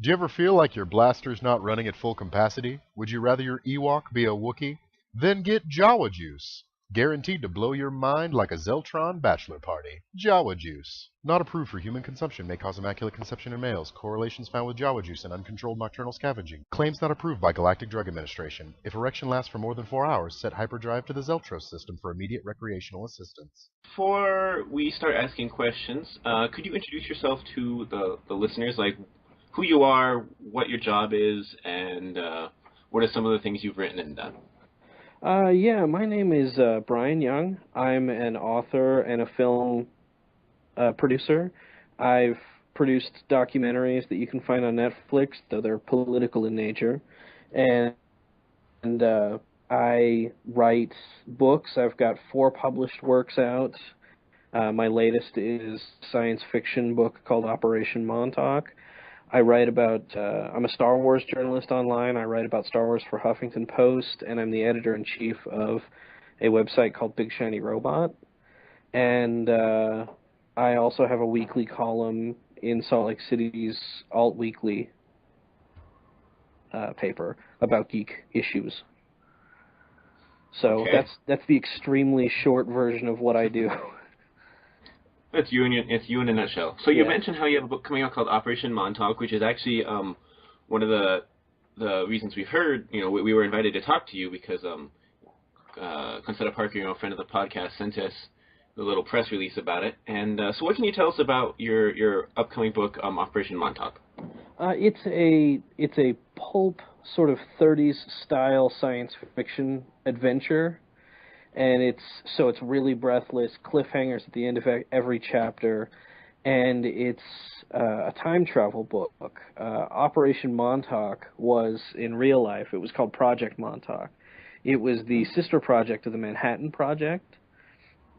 Do you ever feel like your blaster's not running at full capacity? Would you rather your Ewok be a Wookiee? Then get Jawa Juice. Guaranteed to blow your mind like a Zeltron bachelor party. Jawa Juice. Not approved for human consumption. May cause immaculate conception in males. Correlations found with Jawa Juice and uncontrolled nocturnal scavenging. Claims not approved by Galactic Drug Administration. If erection lasts for more than 4 hours, set hyperdrive to the Zeltros system for immediate recreational assistance. Before we start asking questions, could you introduce yourself to the listeners, like who you are, what your job is, and what are some of the things you've written and done? Yeah, my name is Bryan Young. I'm an author and a film producer. I've produced documentaries that you can find on Netflix, though they're political in nature. And I write books. I've got 4 published works out. My latest is a science fiction book called Operation Montauk. I write about, I'm a Star Wars journalist online. I write about Star Wars for Huffington Post, and I'm the editor-in-chief of a website called Big Shiny Robot. And I also have a weekly column in Salt Lake City's Alt Weekly paper about geek issues. So Okay. that's the extremely short version of what I do. It's you in a nutshell. So you Yeah. mentioned how you have a book coming out called Operation Montauk, which is actually one of the reasons we heard. You know, we were invited to talk to you because Consuela Parker, a friend of the podcast, sent us the little press release about it. And so, what can you tell us about your upcoming book, Operation Montauk? It's a pulp sort of 30s style science fiction adventure. And it's really breathless, cliffhangers at the end of every chapter, and it's a time travel book. Operation Montauk was, in real life, it was called Project Montauk. It was the sister project of the Manhattan Project,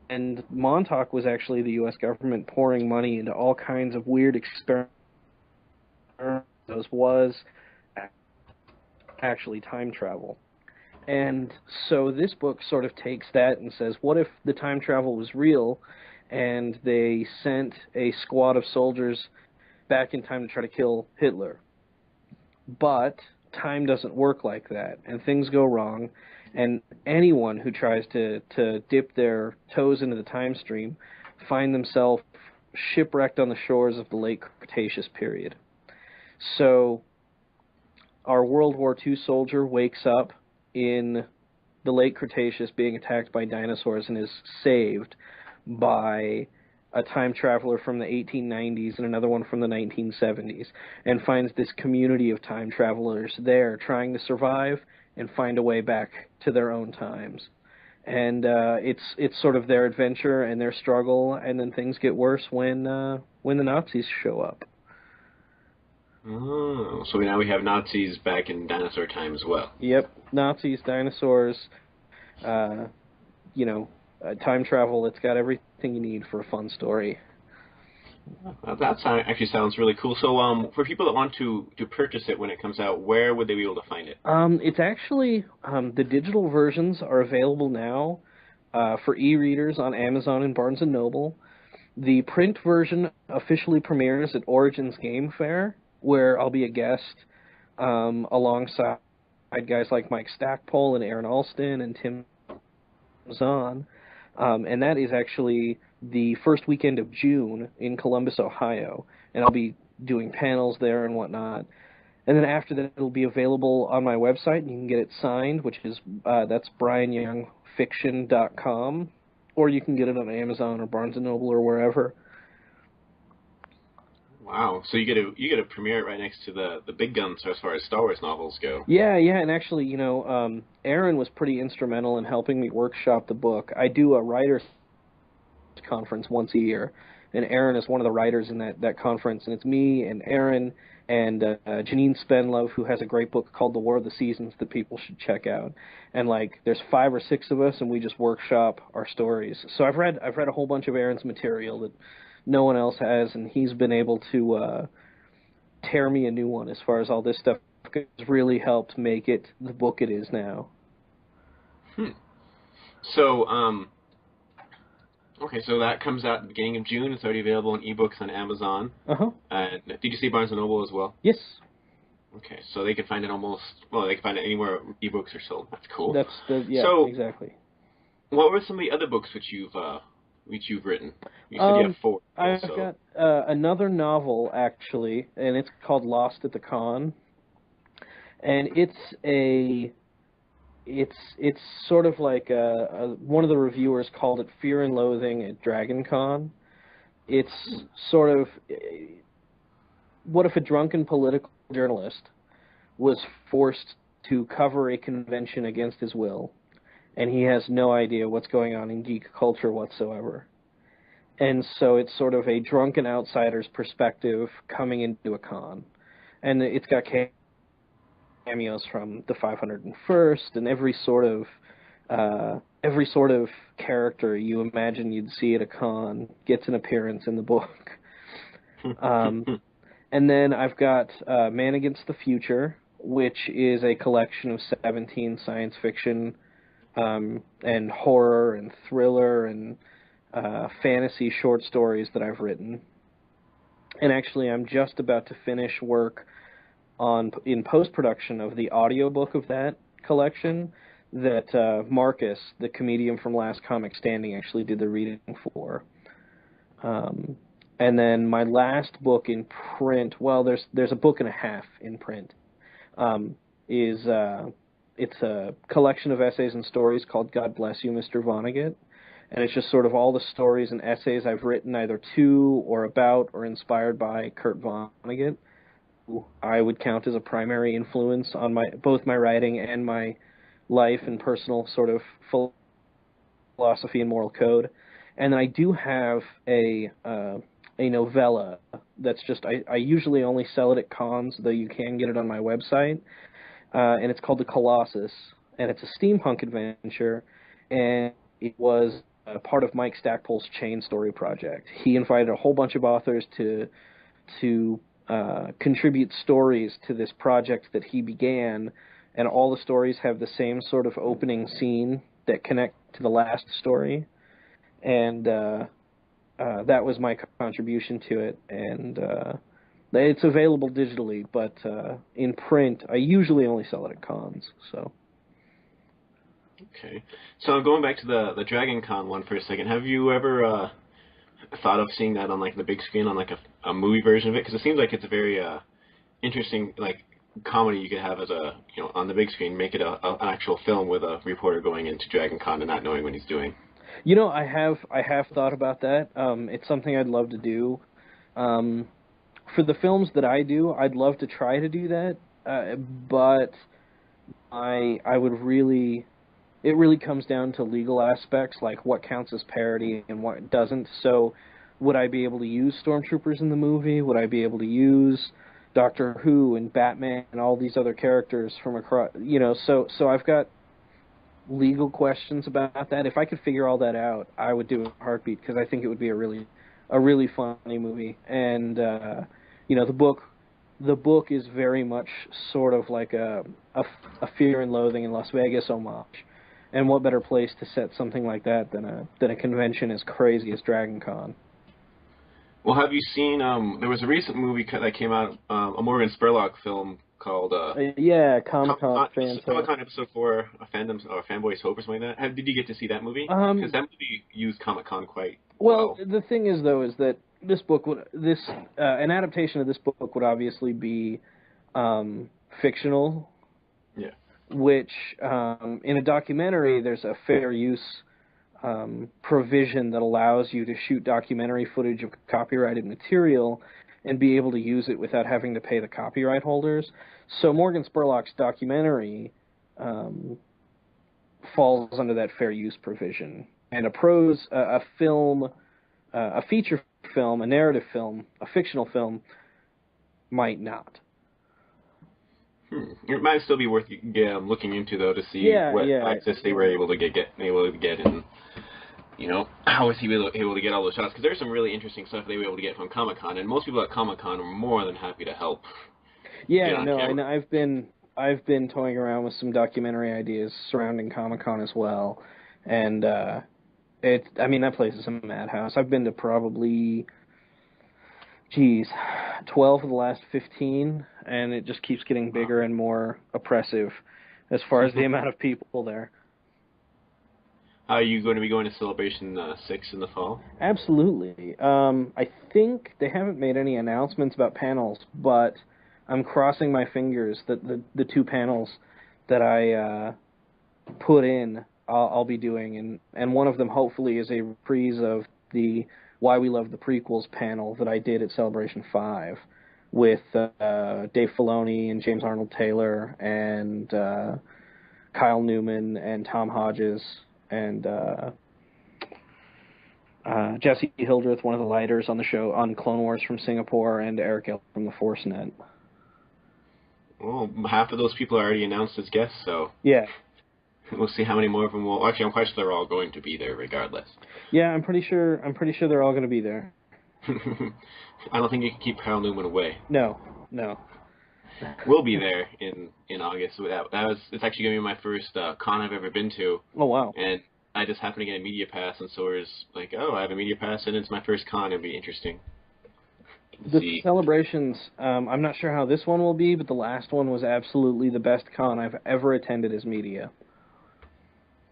and Montauk was actually the U.S. government pouring money into all kinds of weird experiments. Was actually time travel. And so this book sort of takes that and says, what if the time travel was real and they sent a squad of soldiers back in time to try to kill Hitler? But time doesn't work like that, and things go wrong, and anyone who tries to dip their toes into the time stream find themselves shipwrecked on the shores of the late Cretaceous period. So our World War II soldier wakes up in the late Cretaceous being attacked by dinosaurs and is saved by a time traveler from the 1890s and another one from the 1970s, and finds this community of time travelers there trying to survive and find a way back to their own times. And it's sort of their adventure and their struggle, and then things get worse when the Nazis show up. Oh, so now we have Nazis back in dinosaur time as well. Yep, Nazis, dinosaurs, time travel. It's got everything you need for a fun story. That actually sounds really cool. So, for people that want to purchase it when it comes out, where would they be able to find it? It's actually, the digital versions are available now for e-readers on Amazon and Barnes & Noble. The print version officially premieres at Origins Game Fair, where I'll be a guest alongside guys like Mike Stackpole and Aaron Alston and Tim Zahn. And that is actually the first weekend of June in Columbus, Ohio. And I'll be doing panels there and whatnot. And then after that, it'll be available on my website, and you can get it signed, which is that's BryanYoungFiction.com. Or you can get it on Amazon or Barnes & Noble or wherever. Wow! So you get to premiere it right next to the big guns as far as Star Wars novels go. Yeah, and actually, Aaron was pretty instrumental in helping me workshop the book. I do a writers' conference once a year, and Aaron is one of the writers in that conference, and it's me and Aaron and Janine Spenlove, who has a great book called The War of the Seasons that people should check out. And there's 5 or 6 of us, and we just workshop our stories. So I've read a whole bunch of Aaron's material that no one else has, and he's been able to tear me a new one as far as all this stuff has really helped make it the book it is now. So, okay, so that comes out at the beginning of June. It's already available in ebooks on Amazon. Uh-huh. Did you see Barnes & Noble as well? Yes. Okay, so they can find it they can find it anywhere ebooks are sold. That's cool. Yeah, So, exactly. what were some of the other books which you've written? You said you have four. I've So. got another novel actually, and it's called Lost at the Con, and it's sort of like one of the reviewers called it Fear and Loathing at Dragon Con. It's sort of what if a drunken political journalist was forced to cover a convention against his will, and he has no idea what's going on in geek culture whatsoever. And so it's sort of a drunken outsider's perspective coming into a con. And it's got cameos from the 501st and every sort of character you imagine you'd see at a con gets an appearance in the book. And then I've got Man Against the Future, which is a collection of 17 science fiction and horror and thriller and fantasy short stories that I've written. And actually, I'm just about to finish work in post-production of the audiobook of that collection that Marcus, the comedian from Last Comic Standing, actually did the reading for. And then my last book in print, well, there's a book and a half in print, it's a collection of essays and stories called God Bless You, Mr. Vonnegut. And it's just sort of all the stories and essays I've written either to or about or inspired by Kurt Vonnegut, who I would count as a primary influence on both my writing and my life and personal sort of philosophy and moral code. And then I do have a novella that's just, I usually only sell it at cons, though you can get it on my website. And it's called The Colossus, and it's a steampunk adventure, and it was part of Mike Stackpole's Chain Story project. He invited a whole bunch of authors to contribute stories to this project that he began, and all the stories have the same sort of opening scene that connect to the last story, and that was my contribution to it, and it's available digitally, but in print, I usually only sell it at cons, so... Okay. So going back to the Dragon Con one for a second, have you ever thought of seeing that on like the big screen on like a movie version of it? Because it seems like it's a very interesting like comedy you could have as on the big screen, make it an actual film with a reporter going into Dragon Con and not knowing what he's doing. I have thought about that. It's something I'd love to do. For the films that I do, I'd love to try to do that, but I would really... It really comes down to legal aspects, like what counts as parody and what doesn't. So would I be able to use stormtroopers in the movie? Would I be able to use Doctor Who and Batman and all these other characters from across, so I've got legal questions about that. If I could figure all that out, I would do a heartbeat, because I think it would be a really funny movie. And, the book is very much sort of like a Fear and Loathing in Las Vegas homage. And what better place to set something like that than a convention as crazy as Dragon Con? Well, have you seen? There was a recent movie that came out, a Morgan Spurlock film called Comic-Con Comic-Con Episode 4, a Fanboy's Hope or something like that. Did you get to see that movie? Because that movie used Comic-Con quite well. The thing is, though, is that this book an adaptation of this book would obviously be fictional. Yeah. Which, in a documentary, there's a fair use provision that allows you to shoot documentary footage of copyrighted material and be able to use it without having to pay the copyright holders. So Morgan Spurlock's documentary falls under that fair use provision. And a film, a feature film, a narrative film, a fictional film might It might still be worth looking into, though, to see what access they were able to get, and how was he able to get all those shots? Because there's some really interesting stuff they were able to get from Comic-Con, and most people at Comic-Con are more than happy to help. Yeah, no, and I've been toying around with some documentary ideas surrounding Comic-Con as well, and that place is a madhouse. I've been to probably geez, 12 of the last 15, and it just keeps getting bigger and more oppressive as far as the amount of people there. Are you going to be going to Celebration 6 in the fall? Absolutely. I think they haven't made any announcements about panels, but I'm crossing my fingers that the two panels that I put in, I'll be doing, and one of them hopefully is a reprise of the Why We Love the Prequels panel that I did at Celebration 5 with Dave Filoni and James Arnold Taylor and Kyle Newman and Tom Hodges and Jesse Hildreth, one of the lighters on the show on Clone Wars from Singapore, and Eric L. from the ForceNet. Well, half of those people are already announced as guests, so yeah, we'll see how many more of them will. Actually, I'm quite sure they're all going to be there, regardless. Yeah, I'm pretty sure they're all going to be there. I don't think you can keep Kyle Newman away. No. We'll be there in August. It's actually going to be my first con I've ever been to. Oh, wow. And I just happened to get a media pass, and so it was like, oh, I have a media pass, and it's my first con. It'll be interesting. The celebrations, I'm not sure how this one will be, but the last one was absolutely the best con I've ever attended as media.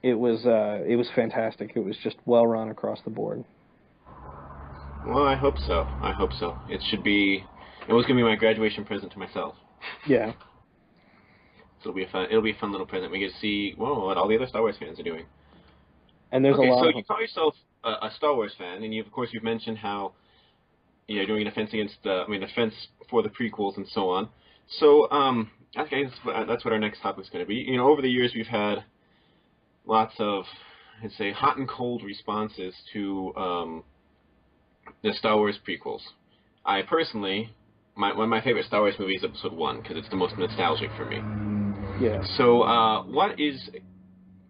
It was fantastic. It was just well run across the board. Well, I hope so. It was going to be my graduation present to myself. Yeah. So it'll be a fun little present. We get to see, what all the other Star Wars fans are doing. And there's a lot so of you call yourself a Star Wars fan, and you've mentioned how you're doing a defense defense for the prequels and so on. So, okay, that's what our next topic is going to be. Over the years we've had lots of, I'd say, hot and cold responses to the Star Wars prequels. I personally, one of my favorite Star Wars movies is Episode 1, because it's the most nostalgic for me. Yeah. So, what is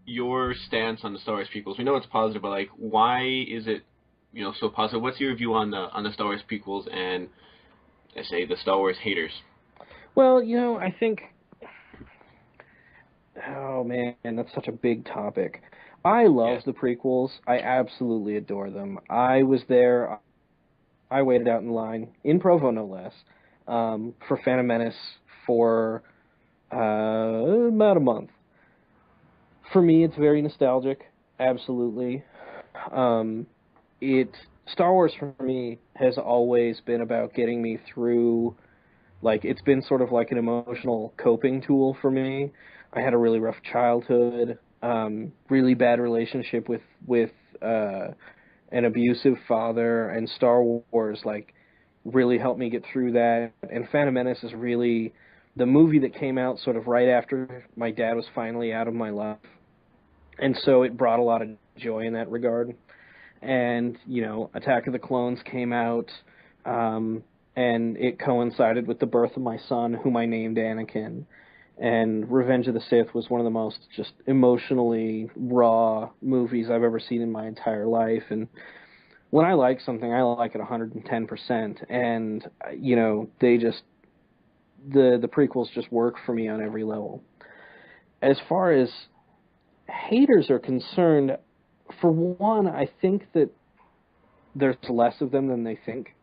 your stance on the Star Wars prequels? We know it's positive, but why is it, so positive? What's your view on the Star Wars prequels and, I say, the Star Wars haters? Well, I think, oh man, that's such a big topic. I love the prequels. I absolutely adore them. I was there. I waited out in line, in Provo no less, for Phantom Menace for about a month. For me, it's very nostalgic, absolutely. Star Wars for me has always been about getting me through, it's been sort of like an emotional coping tool for me. I had a really rough childhood, really bad relationship with an abusive father, and Star Wars, really helped me get through that. And Phantom Menace is really the movie that came out sort of right after my dad was finally out of my life. And so it brought a lot of joy in that regard. And, Attack of the Clones came out, and it coincided with the birth of my son, whom I named Anakin. And Revenge of the Sith was one of the most just emotionally raw movies I've ever seen in my entire life. And when I like something, I like it 110%. And, the prequels just work for me on every level. As far as haters are concerned, for one, I think that there's less of them than they think.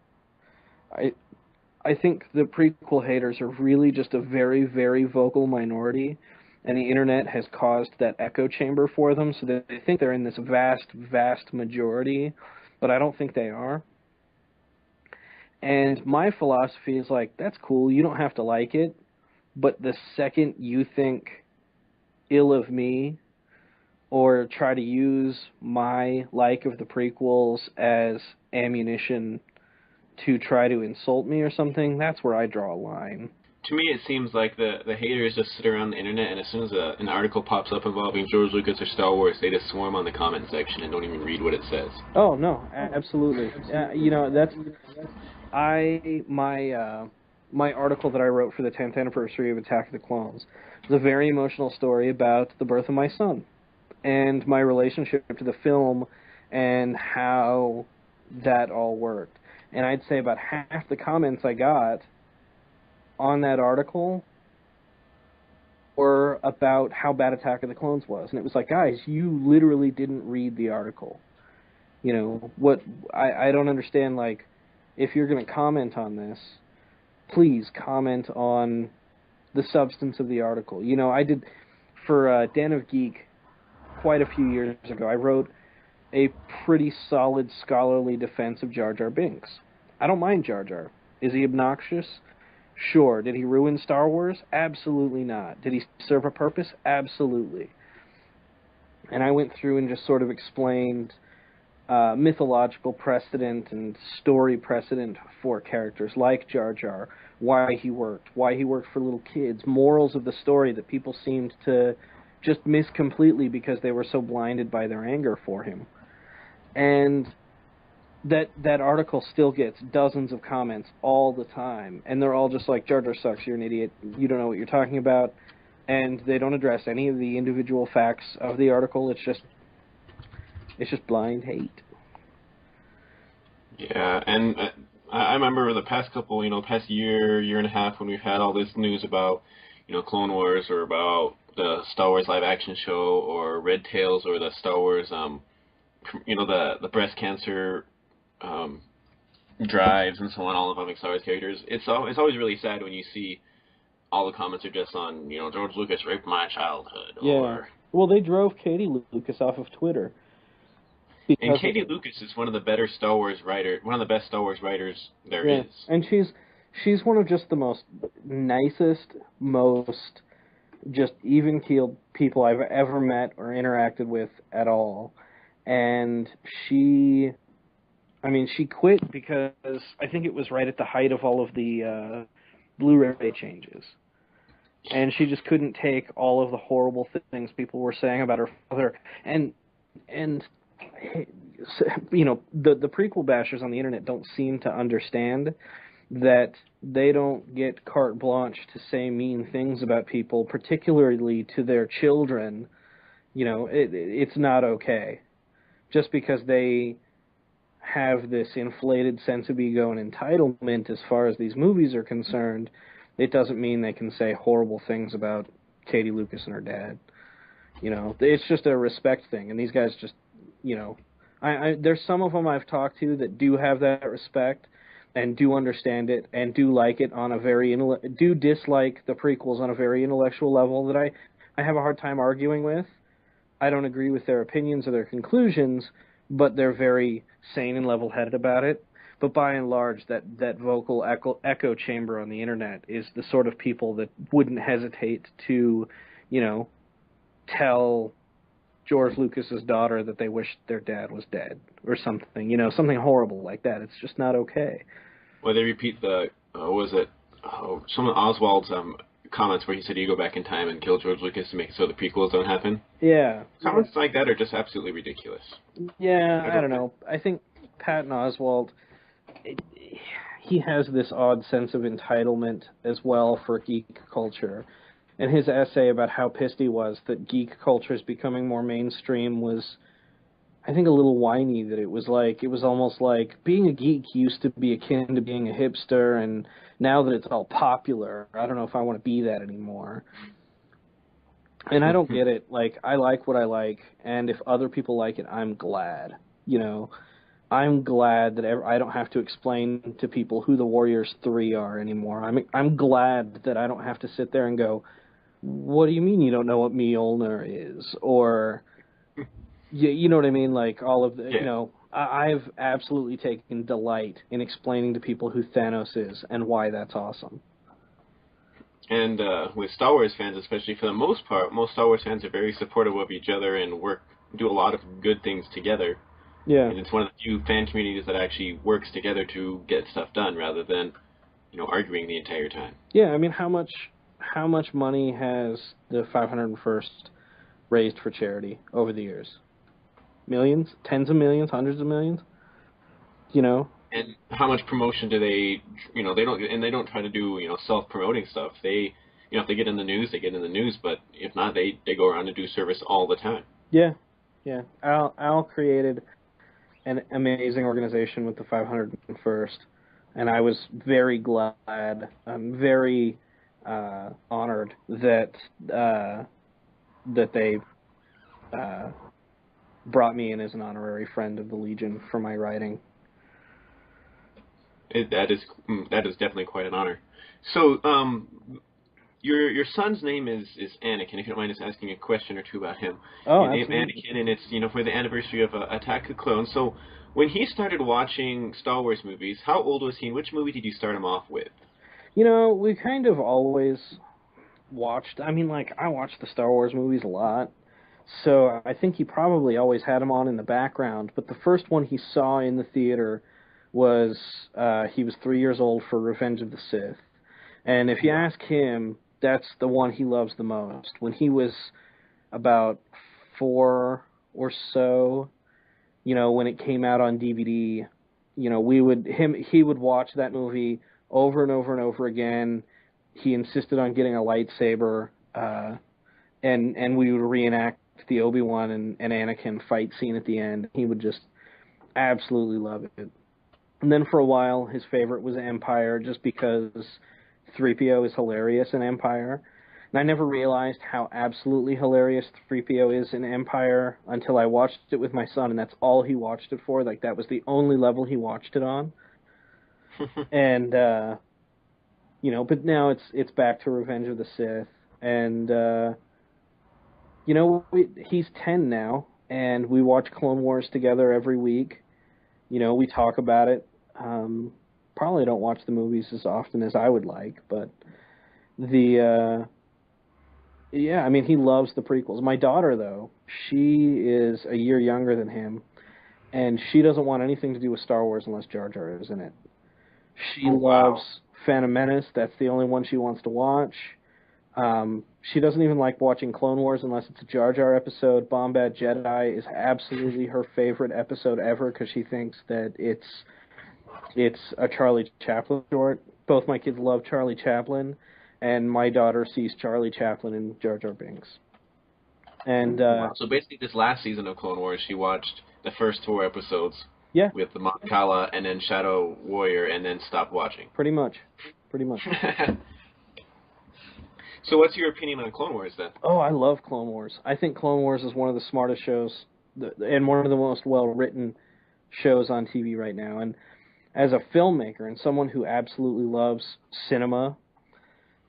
I think the prequel haters are really just a very, very vocal minority, and the internet has caused that echo chamber for them, so that they think they're in this vast, vast majority, but I don't think they are. And my philosophy is that's cool, you don't have to like it, but the second you think ill of me, or try to use my like of the prequels as ammunition to try to insult me or something, that's where I draw a line. To me, it seems like the haters just sit around the internet, and as soon as an article pops up involving George Lucas or Star Wars, they just swarm on the comment section and don't even read what it says. Oh, no, absolutely. That's... My article that I wrote for the 10th anniversary of Attack of the Clones was a very emotional story about the birth of my son and my relationship to the film and how that all worked. And I'd say about half the comments I got on that article were about how bad Attack of the Clones was. And it was guys, you literally didn't read the article. What I don't understand, if you're going to comment on this, please comment on the substance of the article. You know, I did, for Den of Geek, quite a few years ago, I wrote a pretty solid scholarly defense of Jar Jar Binks. I don't mind Jar Jar. Is he obnoxious? Sure. Did he ruin Star Wars? Absolutely not. Did he serve a purpose? Absolutely. And I went through and just sort of explained mythological precedent and story precedent for characters like Jar Jar, why he worked for little kids, morals of the story that people seemed to just miss completely because they were so blinded by their anger for him. And that article still gets dozens of comments all the time, and they're all just like, Jar Jar sucks, you're an idiot, you don't know what you're talking about, and they don't address any of the individual facts of the article. It's just blind hate. Yeah, and I remember the past couple, past year and a half, when we've had all this news about, Clone Wars, or about the Star Wars live action show, or Red Tails, or the Star Wars, the breast cancer drives and so on, all involving Star Wars characters. It's always really sad when you see all the comments are just on, George Lucas raped my childhood. Yeah. Or, well, they drove Katie Lucas off of Twitter. And Katie Lucas is one of the best Star Wars writers there is. And she's one of just the most nicest, most just even-keeled people I've ever met or interacted with at all. And she quit because I think it was right at the height of all of the Blu-ray changes. And she just couldn't take all of the horrible things people were saying about her father. And the prequel bashers on the internet don't seem to understand that they don't get carte blanche to say mean things about people, particularly to their children. It's not okay. Just because they have this inflated sense of ego and entitlement as far as these movies are concerned, it doesn't mean they can say horrible things about Katie Lucas and her dad. It's just a respect thing, and these guys just, there's some of them I've talked to that do have that respect and do understand it and do like it on a very do dislike the prequels on a very intellectual level that I have a hard time arguing with. I don't agree with their opinions or their conclusions, but they're very sane and level-headed about it. But by and large, that vocal echo chamber on the internet is the sort of people that wouldn't hesitate to, tell George Lucas's daughter that they wish their dad was dead or something, something horrible like that. It's just not okay. Well, they repeat some of Oswald's comments where he said you go back in time and kill George Lucas to make it so the prequels don't happen. Yeah. Comments like that are just absolutely ridiculous. Yeah, I don't know. I think Patton Oswalt, he has this odd sense of entitlement as well for geek culture. And his essay about how pissed he was that geek culture is becoming more mainstream was, I think, a little whiny. That it was almost like being a geek used to be akin to being a hipster, and now that it's all popular, I don't know if I want to be that anymore. And I don't get it. Like, I like what I like, and if other people like it, I'm glad. I'm glad that I don't have to explain to people who the Warriors 3 are anymore. I'm glad that I don't have to sit there and go, what do you mean you don't know what Mjolnir is? Or, you know what I mean? Like, all of the, I've absolutely taken delight in explaining to people who Thanos is and why that's awesome. And with Star Wars fans, especially, for the most part, most Star Wars fans are very supportive of each other and do a lot of good things together. Yeah. And it's one of the few fan communities that actually works together to get stuff done rather than, arguing the entire time. Yeah, I mean, how much money has the 501st raised for charity over the years? Millions? Tens of millions? Hundreds of millions? And how much promotion do they, they don't try to do, self-promoting stuff. They, if they get in the news, they get in the news, but if not, they go around and do service all the time. Yeah. Al created an amazing organization with the 501st, and I was very glad, I'm very honored that they brought me in as an honorary friend of the Legion for my writing. That is definitely quite an honor. So, your son's name is Anakin. If you don't mind us asking a question or two about him. Oh, You name absolutely. Anakin, and it's for the anniversary of Attack of Clones. So, when he started watching Star Wars movies, how old was he, and which movie did you start him off with? We kind of always watched. I mean, like I watched the Star Wars movies a lot, so I think he probably always had them on in the background. But the first one he saw in the theater was he was 3 years old for Revenge of the Sith. And if you ask him, that's the one he loves the most. When he was about 4 or so, when it came out on DVD, he would watch that movie over and over and over again. He insisted on getting a lightsaber, and we would reenact the Obi-Wan and Anakin fight scene at the end. He would just absolutely love it. And then for a while, his favorite was Empire, just because 3PO is hilarious in Empire. And I never realized how absolutely hilarious 3PO is in Empire until I watched it with my son, and that's all he watched it for. Like, that was the only level he watched it on. And, but now it's back to Revenge of the Sith. And, he's 10 now, and we watch Clone Wars together every week. We talk about it. Probably don't watch the movies as often as I would like, but he loves the prequels. My daughter, though, she is a year younger than him, and she doesn't want anything to do with Star Wars unless Jar Jar is in it. She loves Phantom Menace. That's the only one she wants to watch. She doesn't even like watching Clone Wars unless it's a Jar Jar episode. Bombad Jedi is absolutely her favorite episode ever because she thinks that it's a Charlie Chaplin short. Both my kids love Charlie Chaplin, and my daughter sees Charlie Chaplin in Jar Jar Binks. And So basically, this last season of Clone Wars, she watched the first 4 episodes. Yeah. With the Mon Cala and then Shadow Warrior, and then stopped watching. Pretty much. So what's your opinion on Clone Wars, then? Oh, I love Clone Wars. I think Clone Wars is one of the smartest shows and one of the most well-written shows on TV right now. And as a filmmaker and someone who absolutely loves cinema,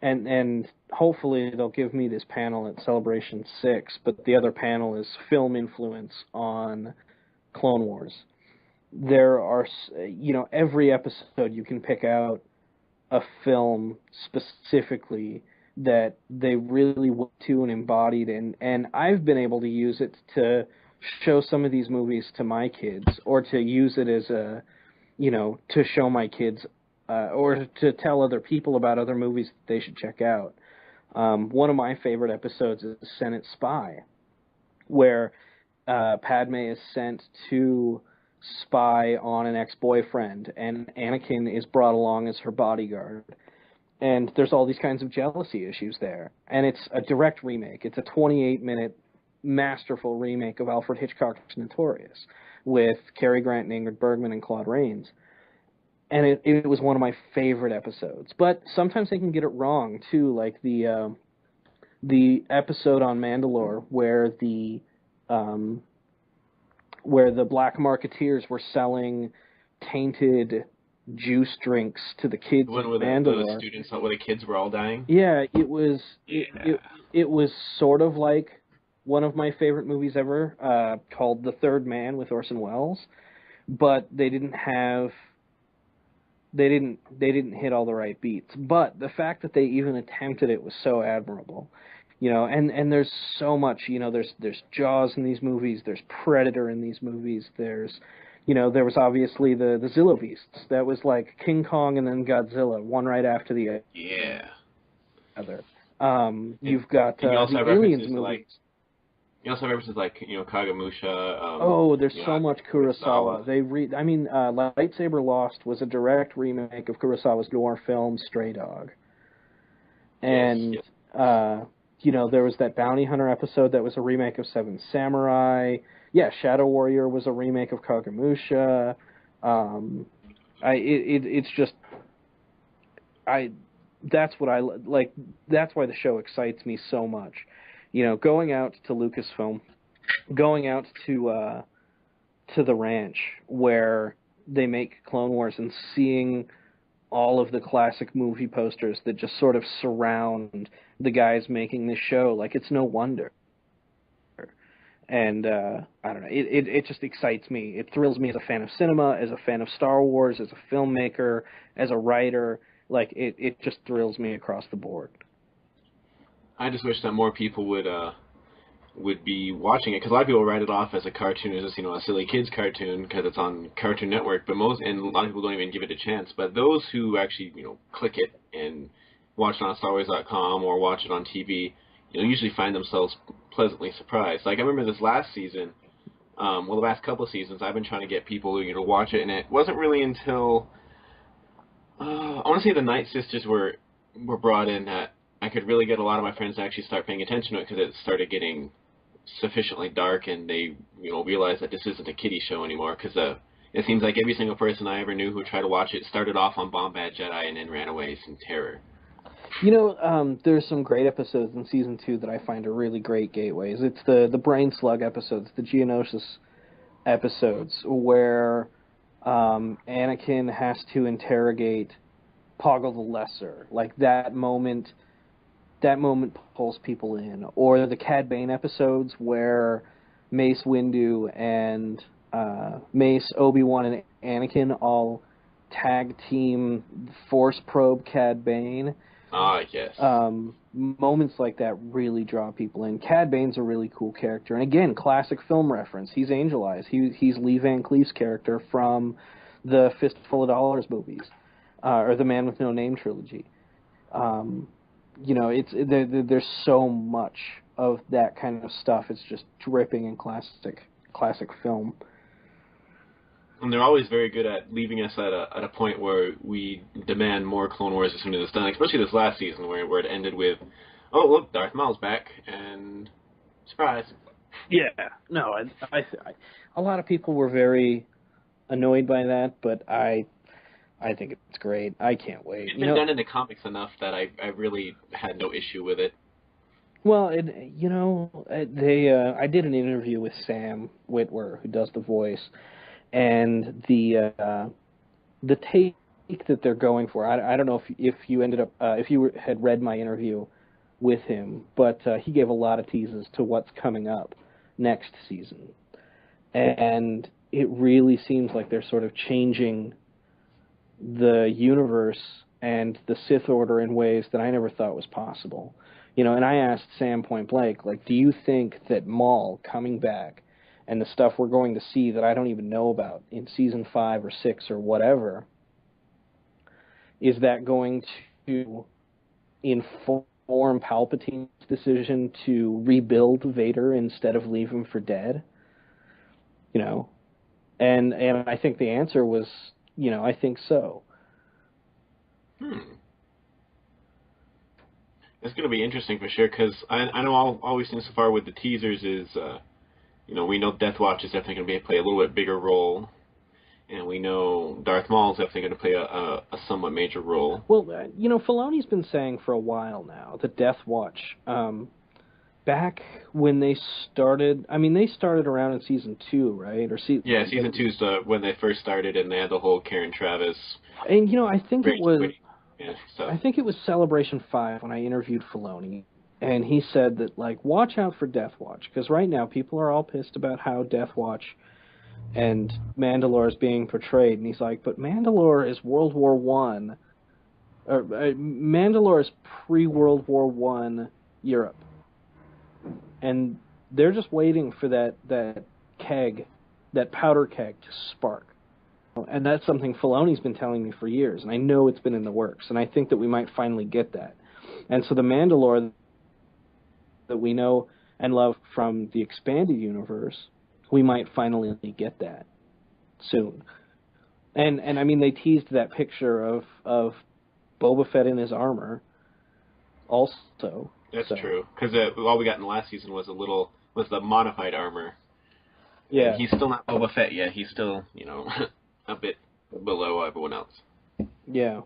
and hopefully they'll give me this panel at Celebration 6, but the other panel is film influence on Clone Wars. There are, every episode you can pick out a film specifically that they really went to and embodied, and I've been able to use it to show some of these movies to my kids, or to use it as to show my kids, or to tell other people about other movies that they should check out. One of my favorite episodes is Senate Spy, where Padme is sent to spy on an ex-boyfriend, and Anakin is brought along as her bodyguard. And there's all these kinds of jealousy issues there. And it's a direct remake. It's a 28-minute masterful remake of Alfred Hitchcock's Notorious with Cary Grant and Ingrid Bergman and Claude Rains. And it was one of my favorite episodes. But sometimes they can get it wrong, too, like the episode on Mandalore where the Black Marketeers were selling tainted juice drinks to the kids of Mandalore. The students, where the kids were all dying? Yeah, it was it was sort of like one of my favorite movies ever, called The Third Man with Orson Welles, but they didn't hit all the right beats. But the fact that they even attempted it was so admirable. And there's so much, there's Jaws in these movies, there's Predator in these movies, there's, there was obviously the Zilla Beasts. That was like King Kong and then Godzilla, one right after the other. You've got the Aliens movies. You also have references like, Kagemusha. There's so much Kurosawa. Lightsaber Lost was a direct remake of Kurosawa's noir film Stray Dog. And, there was that Bounty Hunter episode that was a remake of Seven Samurai. Yeah, Shadow Warrior was a remake of Kagemusha. That's what I like. That's why the show excites me so much. Going out to Lucasfilm, going out to the ranch where they make Clone Wars and seeing all of the classic movie posters that just sort of surround the guys making this show, like, it's no wonder. And I don't know, it just excites me. It thrills me as a fan of cinema, as a fan of Star Wars, as a filmmaker, as a writer. Like, it just thrills me across the board. I just wish that more people would be watching it, because a lot of people write it off as a cartoon, as just, a silly kids cartoon because it's on Cartoon Network. But and a lot of people don't even give it a chance. But those who actually click it and watch it on StarWars.com or watch it on TV, usually find themselves pleasantly surprised. Like, I remember this last season, the last couple of seasons, I've been trying to get people to watch it, and it wasn't really until I want to say the Night Sisters were brought in that I could really get a lot of my friends to actually start paying attention to it, because it started getting sufficiently dark, and they realized that this isn't a kiddie show anymore, because it seems like every single person I ever knew who tried to watch it started off on Bombad Jedi and then ran away in terror. There's some great episodes in Season 2 that I find are really great gateways. It's the Brain Slug episodes, the Geonosis episodes, where Anakin has to interrogate Poggle the Lesser. Like, that moment pulls people in. Or the Cad Bane episodes where Mace Windu and Mace, Obi-Wan, and Anakin all tag team Force Probe Cad Bane. Ah, yes. Moments like that really draw people in. Cad Bane's a really cool character. And again, classic film reference. He's Angel Eyes. He's Lee Van Cleef's character from the Fistful of Dollars movies, or the Man with No Name trilogy. There's so much of that kind of stuff. It's just dripping in classic film. And they're always very good at leaving us at a point where we demand more Clone Wars as soon as it's done, especially this last season where it ended with, oh, look, Darth Maul's back, and surprise. Yeah, no, I a lot of people were very annoyed by that, but I think it's great. I can't wait. It's been done in the comics enough that I really had no issue with it. Well, I did an interview with Sam Witwer, who does the voice, and the take that they're going for. I don't know if you ended up if you had read my interview with him, but he gave a lot of teases to what's coming up next season, and it really seems like they're sort of changing the universe and the Sith Order in ways that I never thought was possible. And I asked Sam point blank, like, do you think that Maul coming back and the stuff we're going to see that I don't even know about in Season 5 or 6 or whatever, is that going to inform Palpatine's decision to rebuild Vader instead of leave him for dead? And I think the answer was, I think so. It's going to be interesting for sure, because I know all we've seen so far with the teasers is, we know Death Watch is definitely going to play a little bit bigger role, and we know Darth Maul is definitely going to play a somewhat major role. Well, Filoni's been saying for a while now that Death Watch, back when they started, they started around in Season 2, right? Yeah, Season 2 is when they first started, and they had the whole Karen Travis. And, I think it was... Yeah, so. I think it was Celebration 5 when I interviewed Filoni, and he said that, like, watch out for Death Watch, because right now people are all pissed about how Death Watch and Mandalore is being portrayed, and he's like, but Mandalore is World War I, or Mandalore is pre-World War I Europe, and they're just waiting for that powder keg to spark. And that's something Filoni's been telling me for years, and I know it's been in the works, and I think that we might finally get that. And so the Mandalore that we know and love from the expanded universe, we might finally get that soon. And they teased that picture of Boba Fett in his armor also. That's true, because all we got in the last season was the modified armor. Yeah. And he's still not Boba Fett yet. He's still, a bit below everyone else. Yeah.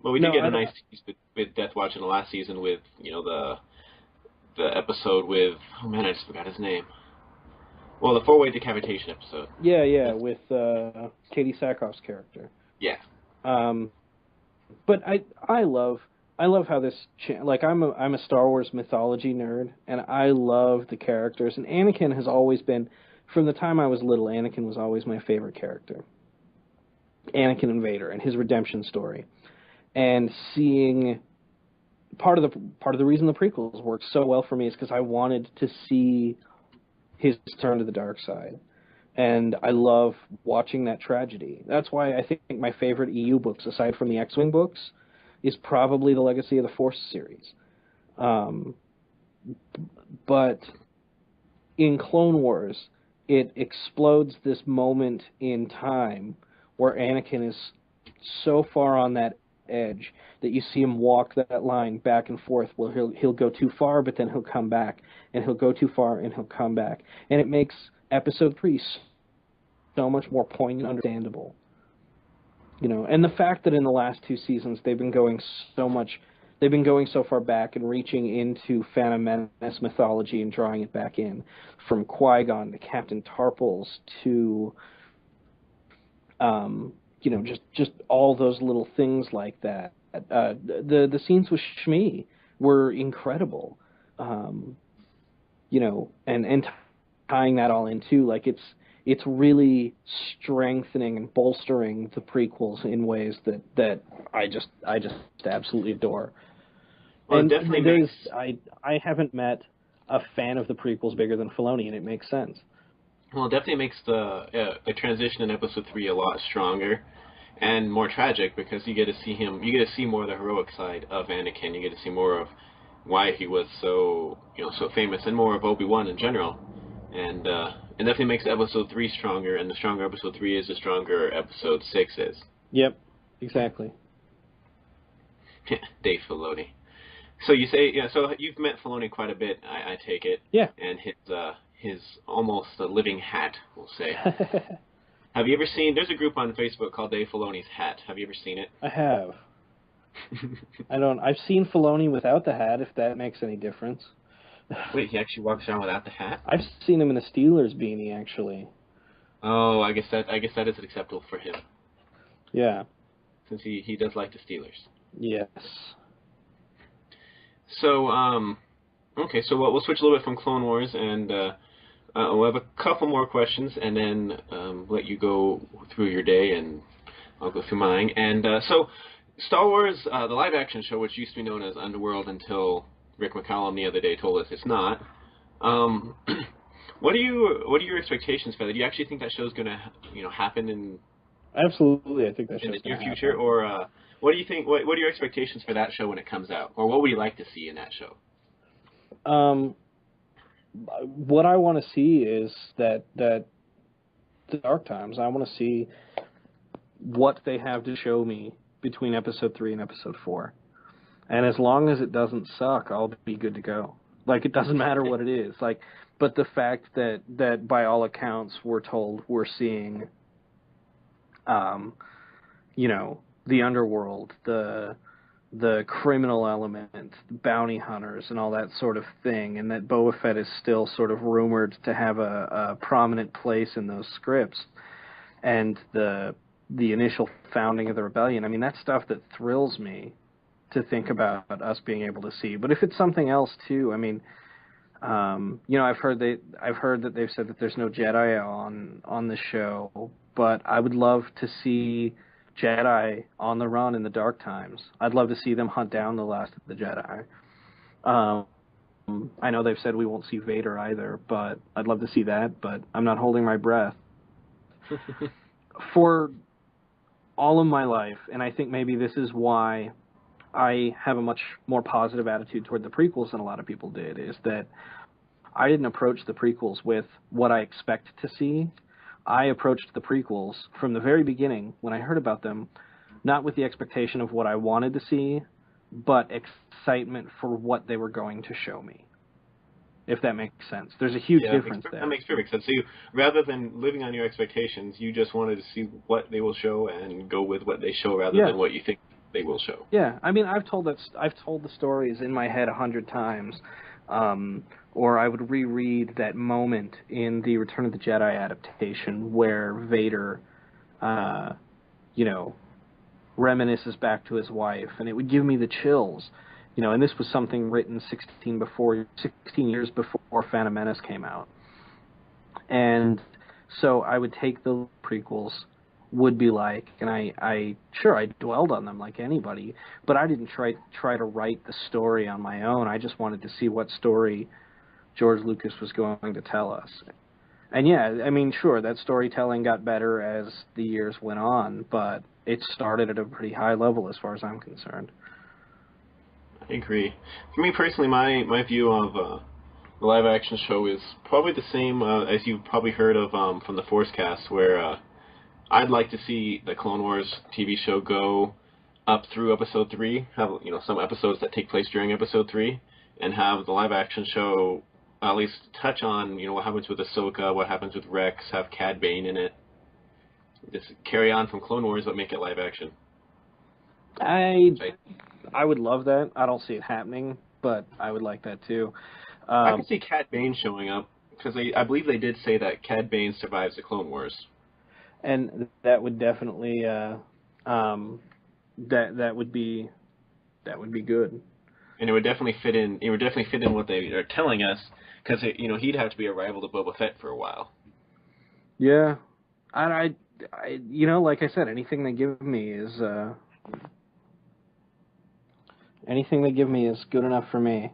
Well, we did get a nice tease with Death Watch in the last season with, the episode with, oh man, I just forgot his name. Well, the four-way decapitation episode. Yeah, with Katie Sackhoff's character. Yeah. But I love how this like I'm a Star Wars mythology nerd, and I love the characters. And Anakin has always been, from the time I was little, Anakin was always my favorite character. Anakin and Vader and his redemption story, and seeing part of the reason the prequels worked so well for me is because I wanted to see his turn to the dark side. And I love watching that tragedy. That's why I think my favorite EU books, aside from the X-Wing books, is probably the Legacy of the Force series. But in Clone Wars, it explodes this moment in time where Anakin is so far on that edge that you see him walk that line back and forth. Well, he'll go too far, but then he'll come back, and he'll go too far, and he'll come back. And it makes Episode 3 so much more poignant and understandable. You know, and the fact that in the last two seasons they've been going so far back and reaching into Phantom Menace mythology and drawing it back in, from Qui-Gon to Captain Tarpals to, you know, just all those little things like that. The scenes with Shmi were incredible. You know, and tying that all in too, like it's really strengthening and bolstering the prequels in ways that I just absolutely adore. Well, and it definitely makes... I haven't met a fan of the prequels bigger than Filoni, and it makes sense. Well, it definitely makes the transition in Episode 3 a lot stronger and more tragic, because you get to see more of the heroic side of Anakin. You get to see more of why he was so famous, and more of Obi-Wan in general. And it definitely makes Episode 3 stronger, and the stronger Episode 3 is, the stronger Episode 6 is. Yep, exactly. Dave Filoni. So you say, so you've met Filoni quite a bit, I take it. Yeah. And his almost living hat, we'll say. Have you ever seen, there's a group on Facebook called Dave Filoni's Hat. Have you ever seen it? I have. I've seen Filoni without the hat, if that makes any difference. Wait, he actually walks around without the hat? I've seen him in a Steelers beanie, actually. Oh, I guess that is acceptable for him. Yeah. Since he does like the Steelers. Yes. So, okay, so we'll switch a little bit from Clone Wars, and we'll have a couple more questions, and then let you go through your day, and I'll go through mine. And so, Star Wars, the live-action show, which used to be known as Underworld until Rick McCallum the other day told us it's not. What are your expectations for that? Do you actually think that show's going to happen in? Absolutely, I think that show's in the near future, happen. or what do you think? What are your expectations for that show when it comes out, or what would you like to see in that show? What I want to see is that the Dark Times. I want to see what they have to show me between Episode 3 and Episode 4. And as long as it doesn't suck, I'll be good to go. Like, it doesn't matter what it is. Like, but the fact that by all accounts we're told we're seeing, the underworld, the criminal element, the bounty hunters, and all that sort of thing, and that Boba Fett is still sort of rumored to have a prominent place in those scripts, and the initial founding of the rebellion. I mean, that's stuff that thrills me to think about us being able to see. But if it's something else too, I mean, I've heard that they've said that there's no Jedi on the show, but I would love to see Jedi on the run in the Dark Times. I'd love to see them hunt down the last of the Jedi. I know they've said we won't see Vader either, but I'd love to see that, but I'm not holding my breath. For all of my life, and I think maybe this is why I have a much more positive attitude toward the prequels than a lot of people did, is that I didn't approach the prequels with what I expect to see. I approached the prequels from the very beginning, when I heard about them, not with the expectation of what I wanted to see, but excitement for what they were going to show me, if that makes sense. There's a huge difference there. That makes perfect sense. So rather than living on your expectations, you just wanted to see what they will show and go with what they show rather than what you think they will show. Yeah, I mean, I've told the stories in my head 100 times Or I would reread that moment in the Return of the Jedi adaptation where Vader, uh, you know, reminisces back to his wife, and it would give me the chills. And this was something written 16 years before Phantom Menace came out. And so I would take the prequels would be like, and I dwelled on them like anybody, but I didn't try to write the story on my own. I just wanted to see what story George Lucas was going to tell us. And yeah, I mean, sure, that storytelling got better as the years went on, but it started at a pretty high level as far as I'm concerned. I agree. For me personally, my view of the live-action show is probably the same as you've probably heard of from the Force Cast, where I'd like to see the Clone Wars TV show go up through Episode 3, have some episodes that take place during Episode 3, and have the live-action show at least touch on what happens with Ahsoka, what happens with Rex, have Cad Bane in it. Just carry on from Clone Wars, but make it live-action. I would love that. I don't see it happening, but I would like that too. I could see Cad Bane showing up, because I believe they did say that Cad Bane survives the Clone Wars. And that would definitely that would be good. And it would definitely fit in. It would definitely fit in what they are telling us, because he'd have to be a rival to Boba Fett for a while. Yeah, I like I said, anything they give me is good enough for me.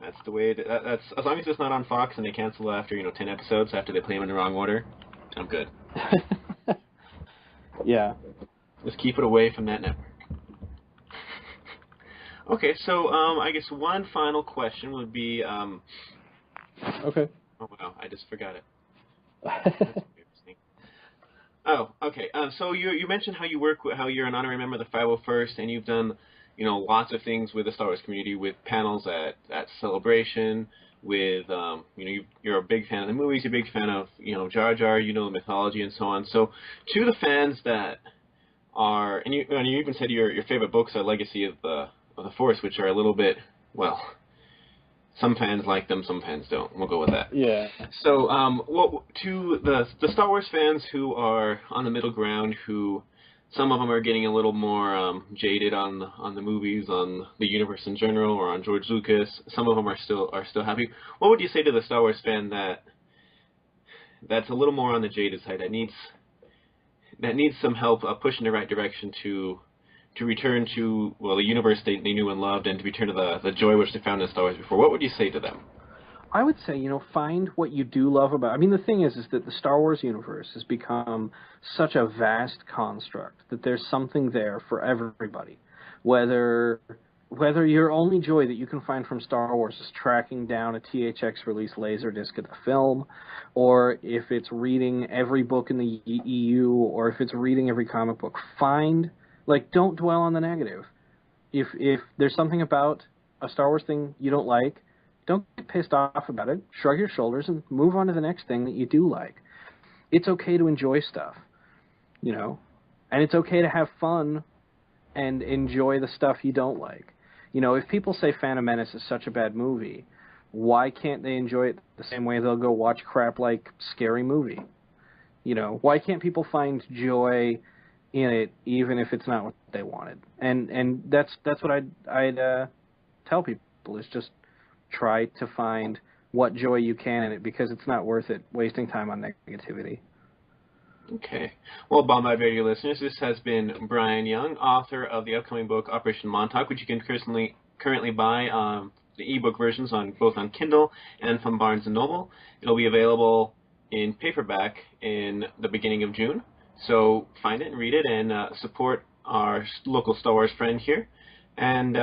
That's the way. That's as long as it's not on Fox and they cancel after 10 episodes after they play them in the wrong order. I'm good. Yeah. Just keep it away from that network. Okay, so I guess one final question would be. Okay. Oh wow, I just forgot it. Oh, okay. So you mentioned how you're an honorary member of the 501st, and you've done lots of things with the Star Wars community, with panels at Celebration, with you're a big fan of the movies, you're a big fan of Jar Jar, the mythology and so on. So to the fans that are, and you even said your favorite books are Legacy of the Force, which are a little bit, well, some fans like them, some fans don't. We'll go with that. Yeah. So, to the Star Wars fans who are on the middle ground, who some of them are getting a little more jaded on the movies, on the universe in general, or on George Lucas. Some of them are still happy. What would you say to the Star Wars fan that's a little more on the jaded side, that needs some help push in the right direction to return to the universe they knew and loved, and to return to the joy which they found in Star Wars before? What would you say to them? I would say, find what you do love about. I mean, the thing is that the Star Wars universe has become such a vast construct that there's something there for everybody. Whether your only joy that you can find from Star Wars is tracking down a THX release laserdisc of the film, or if it's reading every book in the EU, or if it's reading every comic book, don't dwell on the negative. If there's something about a Star Wars thing you don't like, don't get pissed off about it. Shrug your shoulders and move on to the next thing that you do like. It's okay to enjoy stuff, and it's okay to have fun and enjoy the stuff you don't like. If people say Phantom Menace is such a bad movie, why can't they enjoy it the same way they'll go watch crap like Scary Movie? Why can't people find joy in it even if it's not what they wanted? And that's what I'd tell people, is just try to find what joy you can in it, because it's not worth it wasting time on negativity. Okay. Well, Bombard Radio listeners, this has been Bryan Young, author of the upcoming book Operation Montauk, which you can currently buy the ebook versions both on Kindle and from Barnes & Noble. It'll be available in paperback in the beginning of June. So find it and read it, and support our local Star Wars friend here. And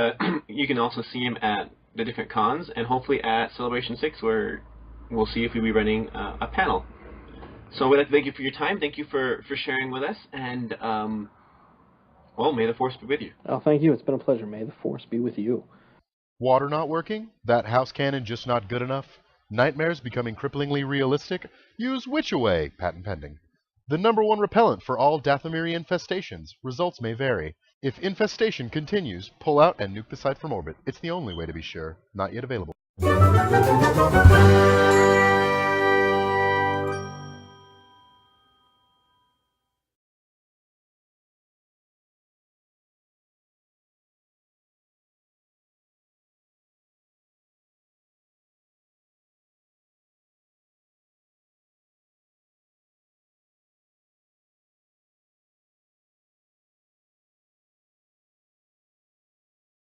you can also see him at the different cons, and hopefully at Celebration 6, where we'll see if we'll be running a panel. So we'd like to thank you for your time. Thank you for sharing with us, and may the Force be with you. Oh, thank you. It's been a pleasure. May the Force be with you. Water not working? That house cannon just not good enough? Nightmares becoming cripplingly realistic? Use Witch Away, patent pending. The #1 repellent for all Dathomiri infestations. Results may vary. If infestation continues, pull out and nuke the site from orbit. It's the only way to be sure. Not yet available.